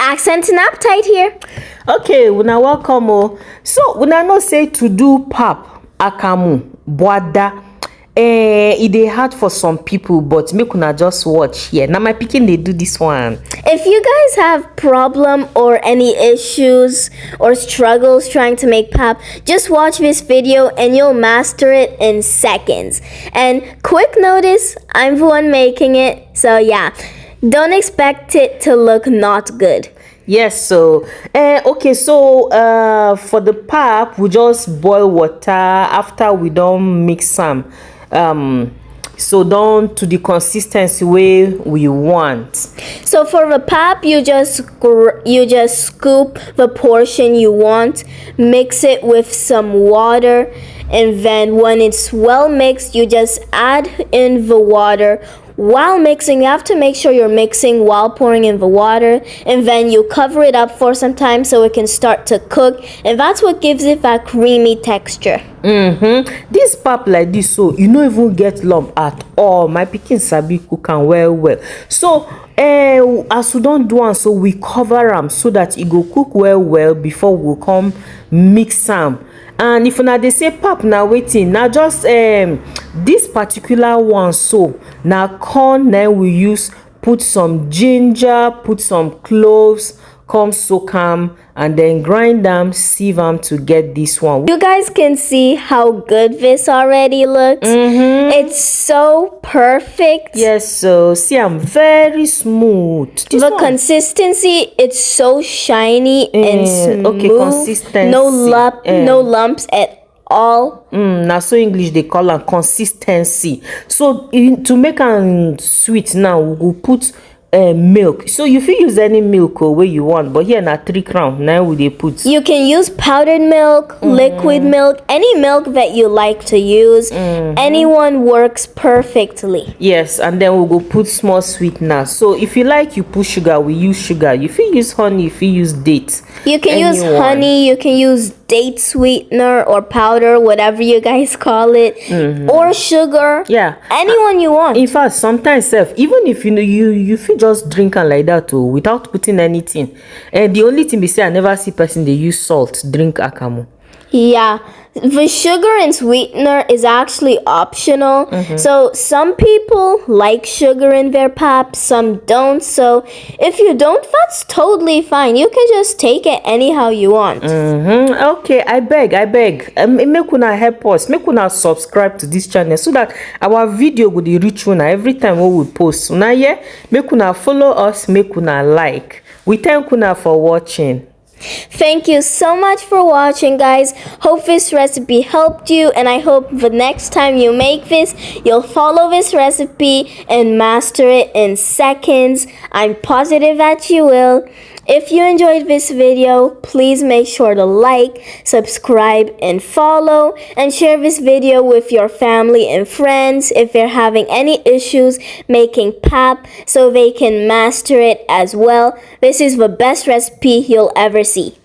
Accent and appetite here. Okay, una welcome. So una know say to do pap, akamu, boada. It dey hard for some people, but make una just watch here. Now my pikin they do this one. If you guys have problem or any issues or struggles trying to make pap, just watch this video and you'll master it in seconds. And quick notice, I'm the one making it, so yeah, don't expect it to look not good. Yes, so okay, so for the pap we just boil water after we don't mix some so down to the consistency way we want. So for the pap, you just scoop the portion you want, mix it with some water, and then when it's well mixed, you just add in the water. While mixing, you have to make sure you're mixing while pouring in the water, and then you cover it up for some time so it can start to cook, and that's what gives it that creamy texture. This pap like this, so you don't even get lump at all. My pikin sabi cook am well. So as we don't do one, so we cover them so that it go cook well before we come mix them. And if una dey say pap na waiting, now just this particular one, so now corn, then we use put some ginger, put some cloves, come soak them, and then grind them, sieve them to get this one. You guys can see how good this already looks. It's so perfect. Yes, so see, I'm very smooth. The consistency, it's so shiny and smooth. Okay, consistency. No lumps at all. Now so English they call am consistency. So to make am sweet now, we will put milk. So you fit use any milk where you want, but here na 3 crown now we dey put. You can use powdered milk, liquid milk, any milk that you like to use. Anyone works perfectly. Yes, and then we go put small sweetener. So if you like, you put sugar, we use sugar. You fit use honey, you fit use date. You can use honey, you can use date sweetener or powder, whatever you guys call it, or sugar. Yeah, anyone you want. In fact, sometimes even if you fit just drink am like that without putting anything. And the only thing be say I never see person they use salt drink akamu. Yeah, the sugar and sweetener is actually optional. So some people like sugar in their pap, some don't. So if you don't, that's totally fine. You can just take it anyhow you want. Okay, I beg. Make una help us. Make una subscribe to this channel so that our video will reach una every time we post. Una yeah, make una follow us. Make una like. We thank una for watching. Thank you so much for watching, guys. Hope this recipe helped you, and I hope the next time you make this, you'll follow this recipe and master it in seconds. I'm positive that you will. If you enjoyed this video, please make sure to like, subscribe, and follow, and share this video with your family and friends if they're having any issues making pap so they can master it as well. This is the best recipe you'll ever see.